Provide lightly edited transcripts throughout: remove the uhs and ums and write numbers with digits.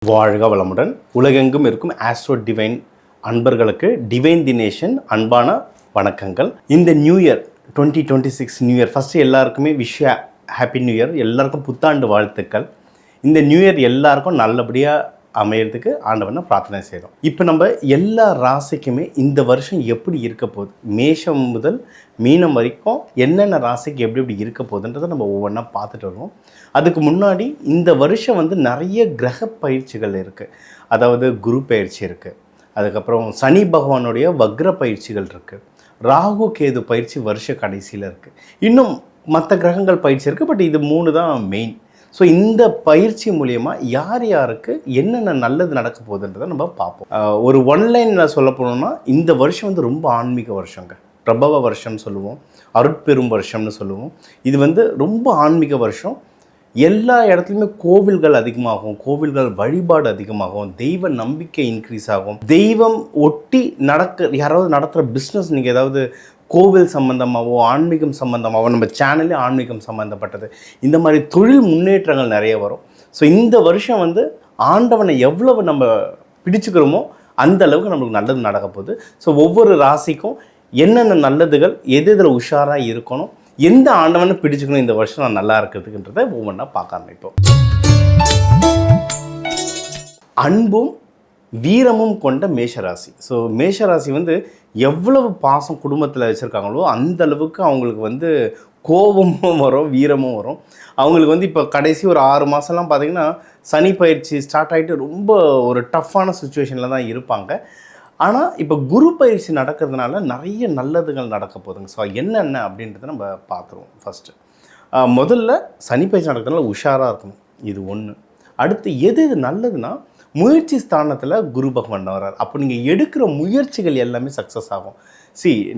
வாழ்க வளமுடன். உலகெங்கும் இருக்கும் ஆஸ்ட்ரோ டிவைன் அன்பர்களுக்கு டிவைன் தினேஷன் அன்பான வணக்கங்கள். இந்த new year 2026 new year first எல்லாருக்குமே ஹாப்பி நியூ இயர். எல்லாருக்கும் புத்தாண்டு வாழ்த்துக்கள். இந்த நியூ இயர் எல்லாருக்கும் நல்லபடியாக அமையறதுக்கு ஆண்டவனை பிரார்த்தனை செய்கிறோம். இப்போ நம்ம எல்லா ராசிக்குமே இந்த வருஷம் எப்படி இருக்க போகுது, மேஷம் முதல் மீனம் வரைக்கும் என்னென்ன ராசிக்கு எப்படி எப்படி இருக்க போகுதுன்றதை நம்ம ஒவ்வொன்றா பார்த்துட்டு வருவோம். அதுக்கு முன்னாடி இந்த வருஷம் வந்து நிறைய கிரக பயிற்சிகள் இருக்குது. அதாவது குரு பயிற்சி இருக்குது, அதுக்கப்புறம் சனி பகவானுடைய வக்ர பயிற்சிகள் இருக்குது, ராகு கேது பயிற்சி வருஷ கடைசியில் இருக்குது, இன்னும் மற்ற கிரகங்கள் பயிற்சி இருக்குது. பட் இது 3 தான் மெயின். ஸோ இந்த பயிற்சி மூலயமா யார் யாருக்கு என்னென்ன நல்லது நடக்க போகுதுன்றதை நம்ம பார்ப்போம். ஒரு ஒன்லைனில் சொல்ல போனோம்னா இந்த வருஷம் வந்து ரொம்ப ஆன்மீக வருஷங்க. பிரபவ வருஷம்னு சொல்லுவோம், அருட்பெரும் வருஷம்னு சொல்லுவோம். இது வந்து ரொம்ப ஆன்மீக வருஷம். எல்லா இடத்துலையுமே கோவில்கள் அதிகமாகும், கோவில்கள் வழிபாடு அதிகமாகும், தெய்வ நம்பிக்கை இன்க்ரீஸ் ஆகும். தெய்வம் ஒட்டி யாராவது நடத்துகிற பிஸ்னஸ், நீங்கள் ஏதாவது கோவில் சம்மந்தமாகவோ ஆன்மீகம் சம்மந்தமாகவோ, நம்ம சேனலே ஆன்மீகம் சம்மந்தப்பட்டது, இந்த மாதிரி தொழில் முன்னேற்றங்கள் நிறைய வரும். ஸோ இந்த வருஷம் வந்து ஆண்டவனை எவ்வளவு நம்ம பிடிச்சுக்கிறோமோ அந்த அளவுக்கு நம்மளுக்கு நல்லது நடக்க போகுது. ஸோ ஒவ்வொரு ராசிக்கும் என்னென்ன நல்லதுகள், எது இதில் உஷாராக இருக்கணும், எந்த ஆண்டவனை பிடிச்சுக்கணும் இந்த வருஷம் நான் நல்லா இருக்கிறதுக்குன்றதை ஒவ்வொன்றா பார்க்க ஆரம்பிப்போம். அன்பும் வீரமும் கொண்ட மேஷராசி. ஸோ மேஷராசி வந்து எவ்வளவு பாசம் குடும்பத்தில் வச்சுருக்காங்களோ அந்த அளவுக்கு அவங்களுக்கு வந்து கோபமும் வரும், வீரமும் வரும். அவங்களுக்கு வந்து இப்போ கடைசி ஒரு 6 மாதம்லாம் பார்த்திங்கன்னா சனி பயிற்சி ஸ்டார்ட் ஆகிட்டு ரொம்ப ஒரு டஃப்பான சுச்சுவேஷனில் தான் இருப்பாங்க. ஆனால் இப்போ குரு பயிற்சி நடக்கிறதுனால நிறைய நல்லதுகள் நடக்க போகுதுங்க. ஸோ என்னென்ன அப்படின்றத நம்ம பார்த்துருவோம். ஃபஸ்ட்டு முதல்ல சனி பயிற்சி நடக்கிறதுனால உஷாராக இருக்கணும், இது ஒன்று. அடுத்து எது நல்லதுன்னா, முயற்சி ஸ்தானத்தில் குரு பகவான் வர்றார். அப்போ நீங்கள் எடுக்கிற முயற்சிகள் எல்லாமே சக்ஸஸ் ஆகும்.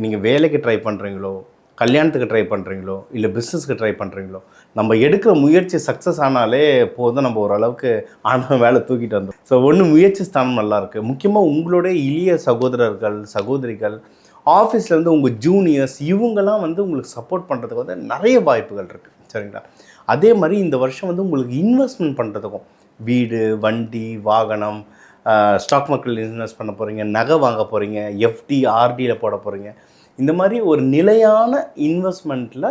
நீங்கள் வேலைக்கு ட்ரை பண்ணுறீங்களோ, கல்யாணத்துக்கு ட்ரை பண்ணுறீங்களோ, இல்லை பிஸ்னஸ்க்கு ட்ரை பண்ணுறீங்களோ, நம்ம எடுக்கிற முயற்சி சக்ஸஸ் ஆனாலே போதும், நம்ம ஓரளவுக்கு வேலை தூக்கிட்டு வந்தோம். ஸோ ஒன்று முயற்சி ஸ்தானம் நல்லாயிருக்கு. முக்கியமாக உங்களுடைய இளைய சகோதரர்கள் சகோதரிகள், ஆஃபீஸில் வந்து உங்கள் ஜூனியர்ஸ், இவங்கெல்லாம் வந்து உங்களுக்கு சப்போர்ட் பண்ணுறதுக்கு வந்து நிறைய வாய்ப்புகள் இருக்குது. சரிங்களா? அதே மாதிரி இந்த வருஷம் வந்து உங்களுக்கு இன்வெஸ்ட்மெண்ட் பண்ணுறதுக்கும், வீடு, வண்டி, வாகனம், ஸ்டாக் மார்க்கெட்டில் இன்வெஸ்ட் பண்ண போகிறீங்க, நகை வாங்க போகிறீங்க, எஃப்டி ஆர்டியில் போட போகிறீங்க, இந்த மாதிரி ஒரு நிலையான இன்வெஸ்ட்மெண்ட்டில்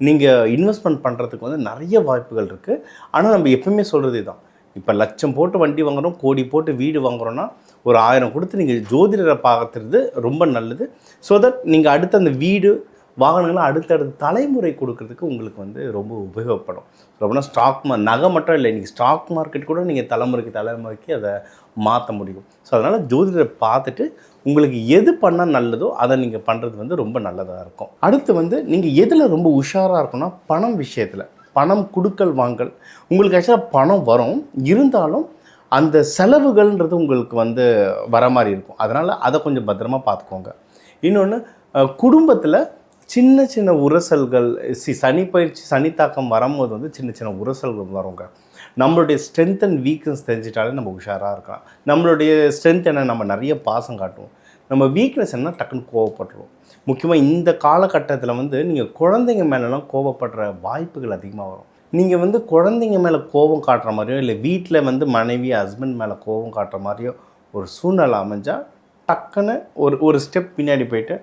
நீங்கள் இன்வெஸ்ட்மெண்ட் பண்ணுறதுக்கு வந்து நிறைய வாய்ப்புகள் இருக்குது. ஆனால் நம்ம எப்பவுமே சொல்கிறது தான், இப்போ லட்சம் போட்டு வண்டி வாங்குகிறோம், கோடி போட்டு வீடு வாங்குகிறோன்னா ஒரு 1000 கொடுத்து நீங்கள் ஜோதிடரை பார்த்துறது ரொம்ப நல்லது. ஸோ தட் நீங்கள் அடுத்த அந்த வீடு வாகனங்களை அடுத்தடுத்த தலைமுறை கொடுக்கறதுக்கு உங்களுக்கு வந்து ரொம்ப உபயோகப்படும். ரொம்பனா நகை மட்டும் இல்லை, இன்றைக்கி ஸ்டாக் மார்க்கெட் கூட நீங்கள் தலைமுறைக்கு அதை மாற்ற முடியும். ஸோ அதனால் ஜோதிடரை பார்த்துட்டு உங்களுக்கு எது பண்ணால் நல்லதோ அதை நீங்கள் பண்ணுறது வந்து ரொம்ப நல்லதாக இருக்கும். அடுத்து வந்து நீங்கள் எதில் ரொம்ப உஷாராக இருக்குன்னா, பணம் விஷயத்தில், பணம் கொடுக்கல் வாங்கல். உங்களுக்கு ஆக்சுவலாக பணம் வரும், இருந்தாலும் அந்த செலவுகள்ன்றது உங்களுக்கு வந்து வர மாதிரி இருக்கும். அதனால் அதை கொஞ்சம் பத்திரமா பார்த்துக்கோங்க. இன்னொன்று, குடும்பத்தில் சின்ன சின்ன உரசல்கள், சனி பயிற்சி சனி தாக்கம் வரும்போது வந்து சின்ன சின்ன உரசல்கள் வருங்க. நம்மளுடைய ஸ்ட்ரென்த் அண்ட் வீக்னஸ் தெரிஞ்சிட்டாலே நம்ம உஷாராக இருக்கலாம். நம்மளுடைய ஸ்ட்ரென்த் என்ன, நம்ம நிறைய பாசம் காட்டுவோம். நம்ம வீக்னஸ் என்ன, டக்குன்னு கோவப்பட்டுருவோம். முக்கியமாக இந்த காலகட்டத்தில் வந்து நீங்கள் குழந்தைங்க மேலெலாம் கோவப்படுற வாய்ப்புகள் அதிகமாக வரும். நீங்கள் வந்து குழந்தைங்க மேலே கோபம் காட்டுற மாதிரியோ, இல்லை வீட்டில் வந்து மனைவி ஹஸ்பண்ட் மேலே கோபம் காட்டுற மாதிரியோ ஒரு சூழ்நிலை அமைஞ்சால் டக்குன்னு ஒரு ஸ்டெப் பின்னாடி போயிட்டு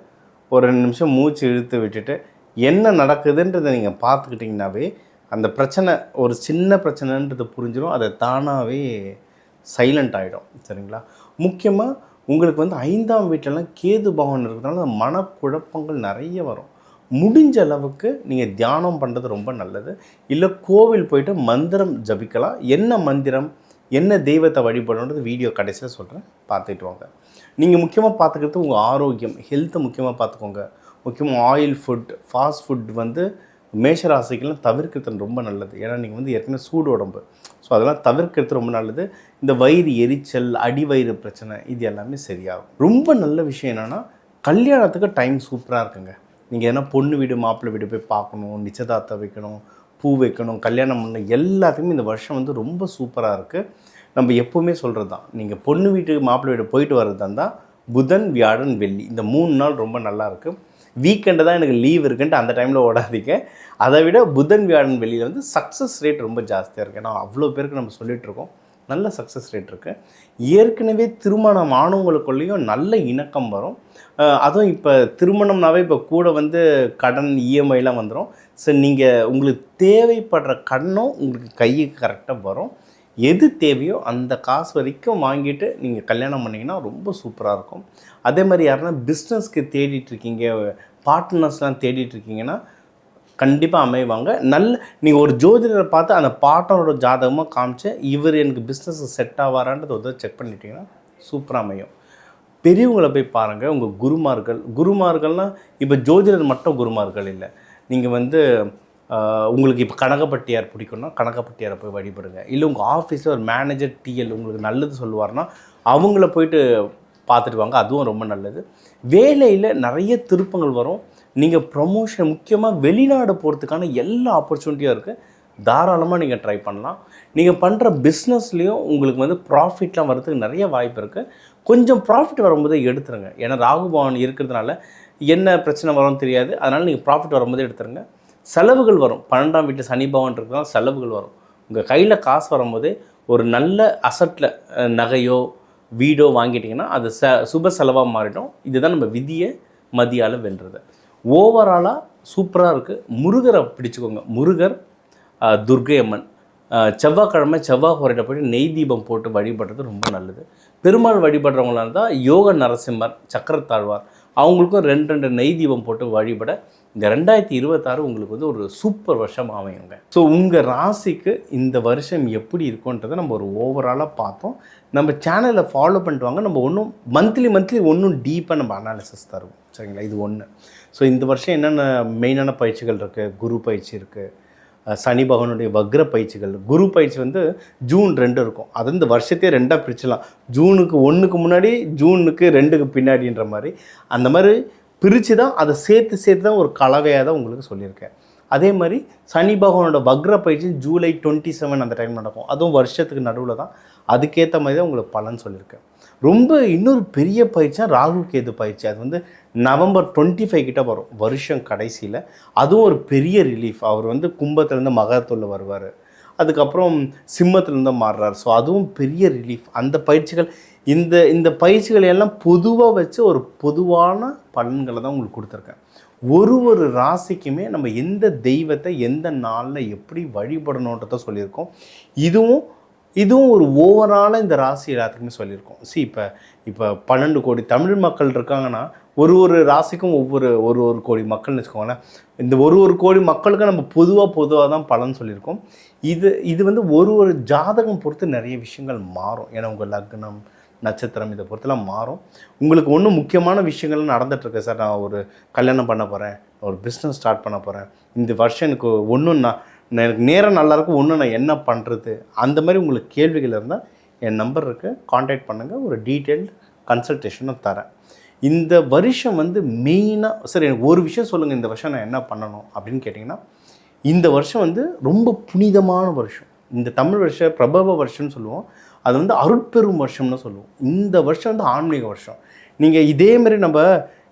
ஒரு 2 நிமிஷம் மூச்சு இழுத்து விட்டுட்டு என்ன நடக்குதுன்றதை நீங்கள் பார்த்துக்கிட்டிங்கனாவே அந்த பிரச்சனை ஒரு சின்ன பிரச்சனைன்றது புரிஞ்சிடும், அதை தானாகவே சைலண்ட் ஆகிடும். சரிங்களா? முக்கியமாக உங்களுக்கு வந்து 5ஆம் வீட்டிலலாம் கேது பகவான் இருக்கிறதுனால மனக்குழப்பங்கள் நிறைய வரும். முடிஞ்ச அளவுக்கு நீங்கள் தியானம் பண்ணுறது ரொம்ப நல்லது. இல்லை கோவில் போய்ட்டு மந்திரம் ஜபிக்கலாம். என்ன மந்திரம், என்ன தெய்வத்தை வழிபடணுன்றது வீடியோ கடைசியில் சொல்கிறேன், பார்த்துட்டு வாங்க. நீங்கள் முக்கியமாக பார்த்துக்கிறது உங்கள் ஆரோக்கியம், ஹெல்த்தை முக்கியமாக பார்த்துக்கோங்க. முக்கியமாக ஆயில் ஃபுட், ஃபாஸ்ட் ஃபுட் வந்து மேஷராசிக்கெல்லாம் தவிர்க்கிறது ரொம்ப நல்லது. ஏன்னா நீங்கள் வந்து ஏற்கனவே சூடு உடம்பு, ஸோ அதெல்லாம் தவிர்க்கிறது ரொம்ப நல்லது. இந்த வயிறு எரிச்சல், அடிவயிறு பிரச்சனை, இது எல்லாமே சரியாகும். ரொம்ப நல்ல விஷயம் என்னென்னா, கல்யாணத்துக்கு டைம் சூப்பராக இருக்குங்க. நீங்கள் எதனா பொண்ணு வீடு மாப்பிள்ளை வீடு போய் பார்க்கணும், நிச்சயதார்த்தம் வைக்கணும், பூ வைக்கணும், கல்யாணம் பண்ண, எல்லாத்துக்குமே இந்த வருஷம் வந்து ரொம்ப சூப்பராக இருக்குது. நம்ம எப்போவுமே சொல்கிறது தான், நீங்கள் பொண்ணு வீட்டுக்கு மாப்பிள்ளை வீடு போயிட்டு வர்றது இருந்தால் புதன், வியாழன், வெள்ளி இந்த 3 நாள் ரொம்ப நல்லாயிருக்கு. வீக்கெண்டு தான் எனக்கு லீவ் இருக்குன்ட்டு அந்த டைமில் ஓடாதீங்க. அதை விட புதன், வியாழன், வெள்ளியில் வந்து சக்ஸஸ் ரேட் ரொம்ப ஜாஸ்தியாக இருக்குது. ஏன்னா அவ்வளோ பேருக்கு நம்ம சொல்லிகிட்ருக்கோம். நல்ல சக்ஸஸ் ரேட் இருக்குது. ஏற்கனவே திருமணம் ஆனவங்களுக்குள்ளேயும் நல்ல இணக்கம் வரும். அதுவும் இப்போ திருமணம்னாவே இப்போ கூட வந்து கடன் இஎம்ஐலாம் வந்துடும். ஸோ நீங்கள் உங்களுக்கு தேவைப்படுற கடனும் உங்களுக்கு கைக்கு கரெக்டாக வரும். எது தேவையோ அந்த காசு வரைக்கும் வாங்கிட்டு நீங்கள் கல்யாணம் பண்ணிங்கன்னா ரொம்ப சூப்பராக இருக்கும். அதே மாதிரி யாருன்னா பிஸ்னஸ்க்கு தேடிட்டுருக்கீங்க, பார்ட்னர்ஸ்லாம் தேடிட்டுருக்கீங்கன்னா கண்டிப்பாக அமைவாங்க. நீங்கள் ஒரு ஜோதிடரை பார்த்து அந்த பார்ட்னரோட ஜாதகமாக காமிச்சு இவர் எனக்கு பிஸ்னஸ் செட் ஆவாரான்றது ஒரு செக் பண்ணிட்டீங்கன்னா சூப்பராக அமையும். பெரியவங்களை போய் பாருங்கள். உங்கள் குருமார்கள்னால் இப்போ ஜோதிடர் மட்டும் குருமார்கள் இல்லை. நீங்கள் வந்து உங்களுக்கு இப்போ கனகப்பட்டியார் பிடிக்கும்னா கனகப்பட்டியாரை போய் வழிபடுங்க. இல்லை உங்கள் ஆஃபீஸில் ஒரு மேனேஜர் டிஎல் உங்களுக்கு நல்லது சொல்லுவார்னா அவங்கள போயிட்டு பார்த்துட்டு வாங்க, அதுவும் ரொம்ப நல்லது. வேலையில் நிறைய திருப்பங்கள் வரும். நீங்கள் ப்ரமோஷன் முக்கியமாக வெளிநாடு போகிறதுக்கான எல்லா ஆப்பர்ச்சுனிட்டியும் இருக்குது. தாராளமாக நீங்கள் ட்ரை பண்ணலாம். நீங்கள் பண்ணுற பிஸ்னஸ்லேயும் உங்களுக்கு வந்து ப்ராஃபிட்லாம் வர்றதுக்கு நிறைய வாய்ப்பு இருக்குது. கொஞ்சம் ப்ராஃபிட் வரும்போதே எடுத்துருங்க. ஏன்னா ராகு பவன் இருக்கிறதுனால என்ன பிரச்சனை வரும்னு தெரியாது. அதனால் நீங்கள் ப்ராஃபிட் வரும்போதே எடுத்துருங்க. செலவுகள் வரும். 12ஆம் வீட்டு சனி பவன் இருக்கிறதால செலவுகள் வரும். உங்கள் கையில் காசு வரும்போதே ஒரு நல்ல அசட்டில் நகையோ வீடோ வாங்கிட்டிங்கன்னா அது சுப செலவாக மாறிடும். இதுதான் நம்ம விதியை மதியால் வென்றது. ஓவராலாக சூப்பராக இருக்குது. முருகரை பிடிச்சிக்கோங்க. முருகர், துர்க்கை அம்மன், செவ்வாய்க்கிழமை செவ்வாய் ஹோரையில் போய்ட்டு நெய் தீபம் போட்டு வழிபடுறது ரொம்ப நல்லது. பெருமாள் வழிபடுறவங்களாக இருந்தால் யோக நரசிம்மர், சக்கரத்தாழ்வார் அவங்களுக்கும் 2 நெய் தீபம் போட்டு வழிபட இந்த 2026 உங்களுக்கு வந்து ஒரு சூப்பர் வருஷம் அமையுங்க. ஸோ உங்கள் ராசிக்கு இந்த வருஷம் எப்படி இருக்குன்றதை நம்ம ஒரு ஓவராலாக பார்த்தோம். நம்ம சேனலை ஃபாலோ பண்ணிட்டு வாங்க. நம்ம ஒன்றும் மந்த்லி ஒன்றும் டீப்பாக நம்ம அனாலிசிஸ் தருவோம். சரிங்களா? இது ஒன்று. ஸோ இந்த வருஷம் என்னென்ன மெயினான பயிற்சிகள் இருக்குது? குரு பயிற்சி இருக்குது, சனி பகவானுடைய வக்ர பயிற்சிகள். குரு பயிற்சி வந்து ஜூன் 2 இருக்கும். அது இந்த வருஷத்தையே 2ஆக பிரிச்சலாம். ஜூனுக்கு 1க்கு முன்னாடி, ஜூனுக்கு 2க்கு பின்னாடின்ற மாதிரி அந்த மாதிரி பிரித்து தான் அதை சேர்த்து தான் ஒரு கலவையாக தான் உங்களுக்கு சொல்லியிருக்கேன். அதே மாதிரி சனி பகவானோட வக்ர பயிற்சி ஜூலை 27 அந்த டைம் நடக்கும். அதுவும் வருஷத்துக்கு நடுவில் தான். அதுக்கேற்ற மாதிரி தான் உங்களுக்கு பலன் சொல்லியிருக்கேன். ரொம்ப இன்னொரு பெரிய பயிற்சியாக ராகு கேது பயிற்சி. அது வந்து நவம்பர் 25 கிட்ட வரும் வருஷம் கடைசியில். அதுவும் ஒரு பெரிய ரிலீஃப். அவர் வந்து கும்பத்துலேருந்து மகரத்துள்ள வருவார், அதுக்கப்புறம் சிம்மத்துலேருந்து மாறுறார். ஸோ அதுவும் பெரிய ரிலீஃப். அந்த பயிற்சிகள் இந்த பயிற்சிகளை எல்லாம் பொதுவாக வச்சு ஒரு பொதுவான பலன்களை தான் உங்களுக்கு கொடுத்துருக்கேன். ஒரு ராசிக்குமே நம்ம எந்த தெய்வத்தை எந்த நாளில் எப்படி வழிபடணுன்றத சொல்லியிருக்கோம். இதுவும் ஒரு ஓவராலாக இந்த ராசி எல்லாத்துக்குமே சொல்லியிருக்கோம். இப்போ 12 கோடி தமிழ் மக்கள் இருக்காங்கன்னா ஒரு ராசிக்கும் ஒரு கோடி மக்கள்னு வச்சுக்கோங்களேன். இந்த ஒரு கோடி மக்களுக்கு நம்ம பொதுவாக தான் பலன் சொல்லியிருக்கோம். இது வந்து ஒரு ஜாதகம் பொறுத்து நிறைய விஷயங்கள் மாறும். ஏன்னா உங்கள் லக்னம், நட்சத்திரம் இதை பொறுத்தெல்லாம் மாறும். உங்களுக்கு ஒன்றும் முக்கியமான விஷயங்கள் நடந்துகிட்ருக்கு. சார், நான் ஒரு கல்யாணம் பண்ண போகிறேன், ஒரு பிஸ்னஸ் ஸ்டார்ட் பண்ண போகிறேன், இந்த வருஷம் எனக்கு எனக்கு நேரம் நல்லாயிருக்கும், நான் என்ன பண்ணுறது, அந்த மாதிரி உங்களுக்கு கேள்விகள் இருந்தால் என் நம்பர் இருக்குது, காண்டாக்ட் பண்ணுங்கள். ஒரு டீட்டெயில்டு கன்சல்டேஷனும் தரேன். இந்த வருஷம் வந்து மெயினாக சார் எனக்கு ஒரு விஷயம் சொல்லுங்கள், இந்த வருஷம் நான் என்ன பண்ணணும் அப்படின்னு கேட்டிங்கன்னா, இந்த வருஷம் வந்து ரொம்ப புனிதமான வருஷம். இந்த தமிழ் வருஷம் பிரபவ வருஷம்னு சொல்லுவோம். அது வந்து அருட்பெரும் வருஷம்னு சொல்லுவோம். இந்த வருஷம் வந்து ஆன்மீக வருஷம். நீங்கள் இதேமாரி நம்ம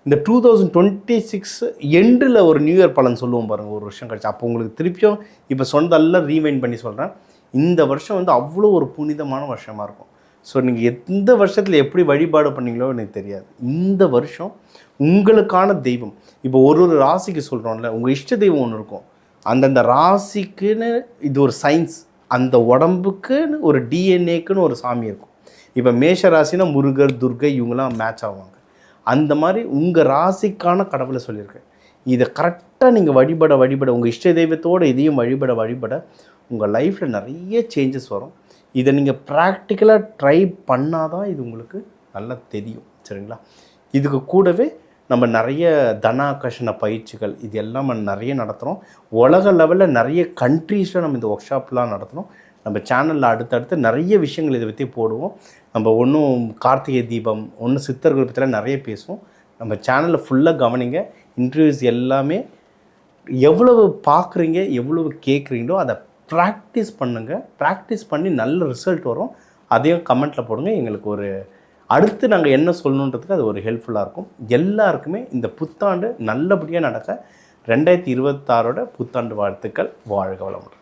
இந்த 2026 எண்டில் ஒரு நியூ இயர் பலன் சொல்லுவோம் பாருங்கள், ஒரு வருஷம் கழிச்சு. அப்போ உங்களுக்கு திருப்பியும் இப்போ சொன்னதெல்லாம் ரீவைண்ட் பண்ணி சொல்கிறேன். இந்த வருஷம் வந்து அவ்வளோ ஒரு புனிதமான வருஷமாக இருக்கும். ஸோ நீங்கள் எந்த வருஷத்தில் எப்படி வழிபாடு பண்ணீங்களோ எனக்கு தெரியாது. இந்த வருஷம் உங்களுக்கான தெய்வம், இப்போ ஒரு ராசிக்கு சொல்கிறோம்ல, உங்கள் இஷ்ட தெய்வம் ஒன்று இருக்கும். அந்தந்த ராசிக்குன்னு இது ஒரு சயின்ஸ், அந்த உடம்புக்குன்னு ஒரு டிஎன்ஏக்குன்னு ஒரு சாமி இருக்கும். இப்போ மேஷ ராசினா முருகர், துர்க்கை இவங்கெல்லாம் மேட்ச் ஆவாங்க. அந்த மாதிரி உங்கள் ராசிக்கான கடவுளை சொல்லியிருக்கேன். இதை கரெக்டாக நீங்கள் வழிபட உங்கள் இஷ்ட தெய்வத்தோடு இதையும் வழிபட உங்கள் லைஃப்பில் நிறைய சேஞ்சஸ் வரும். இதை நீங்கள் ப்ராக்டிக்கலாக ட்ரை பண்ணால் தான் இது உங்களுக்கு நல்லா தெரியும். சரிங்களா? இதுக்கு கூடவே நம்ம நிறைய தனாகர்ஷண பயிற்சிகள் இது எல்லாம் நிறைய நடத்துகிறோம். உலக லெவலில் நிறைய கண்ட்ரீஸில் நம்ம இந்த ஒர்க் ஷாப்லாம் நடத்துகிறோம். நம்ம சேனலில் அடுத்தடுத்து நிறைய விஷயங்கள் இதை பற்றி போடுவோம். நம்ம ஒன்றும் கார்த்திகை தீபம், சித்தர்கள் பற்றிலாம் நிறைய பேசுவோம். நம்ம சேனலில் ஃபுல்லாக கவனிங்க. இன்டர்வியூஸ் எல்லாமே எவ்வளவு பார்க்குறீங்க, எவ்வளவு கேட்குறீங்களோ அதை ப்ராக்டிஸ் பண்ணுங்கள். ப்ராக்டிஸ் பண்ணி நல்ல ரிசல்ட் வரும். அதையும் கமெண்ட்டில் போடுங்க. எங்களுக்கு அடுத்து நாங்கள் என்ன சொல்லணுன்றதுக்கு அது ஒரு ஹெல்ப்ஃபுல்லாக இருக்கும். எல்லாருக்குமே இந்த புத்தாண்டு நல்லபடியாக நடக்க 2026 புத்தாண்டு வாழ்த்துக்கள். வாழ்க வளமுடன்.